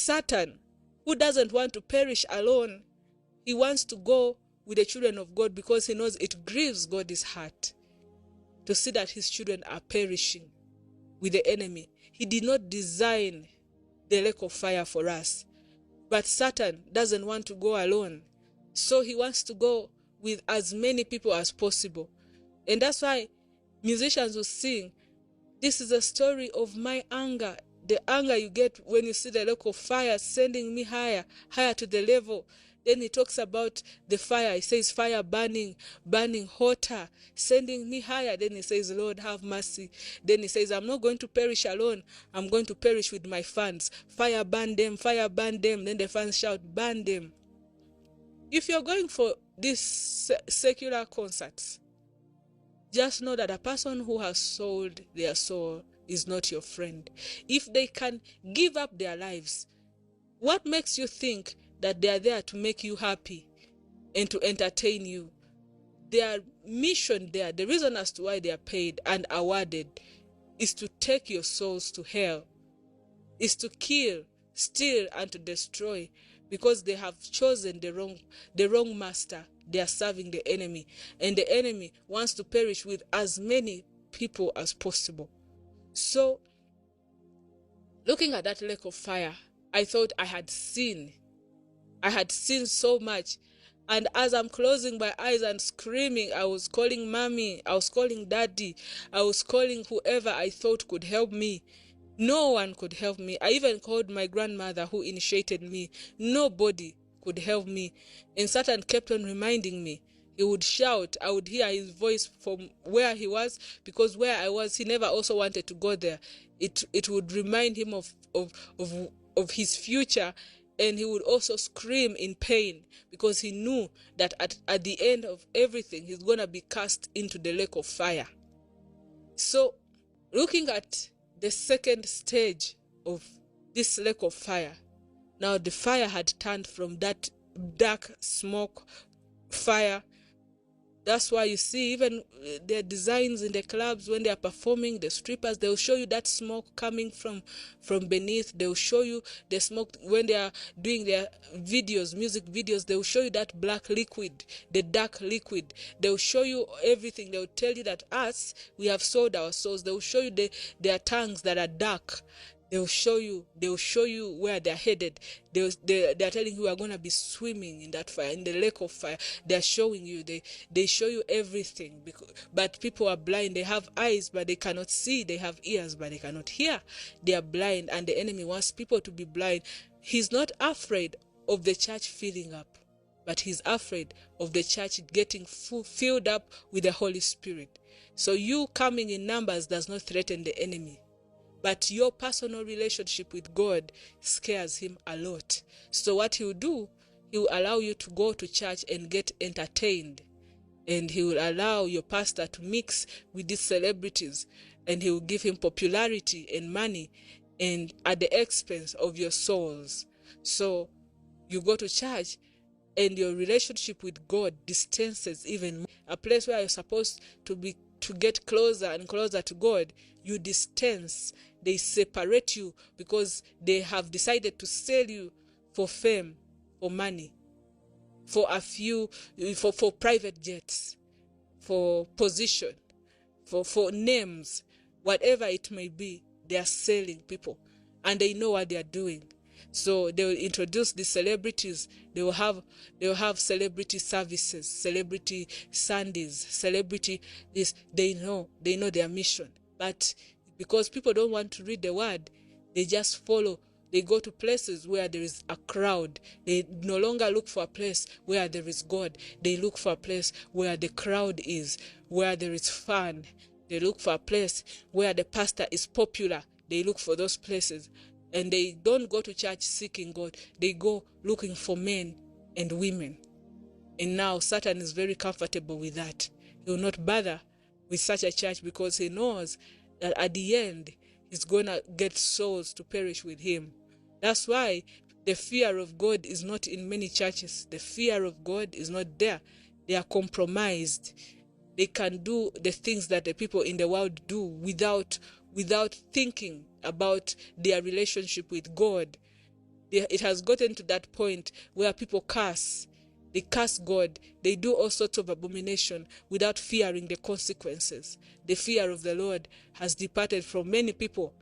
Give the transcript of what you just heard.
Satan, who doesn't want to perish alone, he wants to go with the children of God because he knows it grieves God's heart to see that his children are perishing with the enemy. He did not design the lake of fire for us. But Satan doesn't want to go alone. So he wants to go with as many people as possible. And that's why musicians will sing, this is a story of my anger. The anger you get when you see the lake of fire sending me higher, higher to the level. Then he talks about the fire. He says fire burning, burning hotter, sending me higher. Then he says, Lord, have mercy. Then he says, I'm not going to perish alone. I'm going to perish with my fans. Fire burn them, fire burn them. Then the fans shout, burn them. If you're going for these secular concerts, just know that a person who has sold their soul is not your friend. If they can give up their lives, what makes you think that they are there to make you happy and to entertain you? Their mission there, the reason as to why they are paid and awarded, is to take your souls to hell, is to kill, steal, and to destroy, because they have chosen the wrong master. They are serving the enemy, and the enemy wants to perish with as many people as possible. So, looking at that lake of fire, I thought I had seen so much. And as I'm closing my eyes and screaming, I was calling mommy, I was calling daddy, I was calling whoever I thought could help me. No one could help me. I even called my grandmother who initiated me. Nobody could help me. And Satan kept on reminding me. He would shout. I would hear his voice from where he was, because where I was, he never also wanted to go there. It would remind him of his future, and he would also scream in pain because he knew that at the end of everything, he's going to be cast into the lake of fire. So, looking at the second stage of this lake of fire, now the fire had turned from that dark smoke fire. That's why you see even their designs in the clubs when they are performing, the strippers, they'll show you that smoke coming from beneath. They'll show you the smoke when they are doing their videos, music videos. They'll show you that black liquid, the dark liquid. They'll show you everything. They'll tell you that we have sold our souls. They'll show you their tongues that are dark. They'll show you where they're headed. They're telling you we are going to be swimming in that fire, in the lake of fire. They're showing you, they show you everything. But people are blind. They have eyes, but they cannot see. They have ears, but they cannot hear. They are blind, and the enemy wants people to be blind. He's not afraid of the church filling up, but he's afraid of the church getting filled up with the Holy Spirit. So you coming in numbers does not threaten the enemy. But your personal relationship with God scares him a lot. So what he will do, he will allow you to go to church and get entertained. And he will allow your pastor to mix with these celebrities. And he will give him popularity and money, and at the expense of your souls. So you go to church and your relationship with God distances even more. A place where you're supposed to get closer and closer to God, you distance. They separate you because they have decided to sell you for fame, for money, for a few, for private jets, for position, for names, whatever it may be. They are selling people, and they know what they are doing. So they will introduce the celebrities. They will have celebrity services, celebrity Sundays, celebrity this. They know their mission. But because people don't want to read the word, they just follow. They go to places where there is a crowd. They no longer look for a place where there is God. They look for a place where the crowd is, where there is fun. They look for a place where the pastor is popular. They look for those places. And they don't go to church seeking God. They go looking for men and women. And now Satan is very comfortable with that. He will not bother with such a church because he knows that at the end, he's going to get souls to perish with him. That's why the fear of God is not in many churches. The fear of God is not there. They are compromised. They can do the things that the people in the world do without thinking about their relationship with God. It has gotten to that point where people curse. They curse God. They do all sorts of abomination without fearing the consequences. The fear of the Lord has departed from many people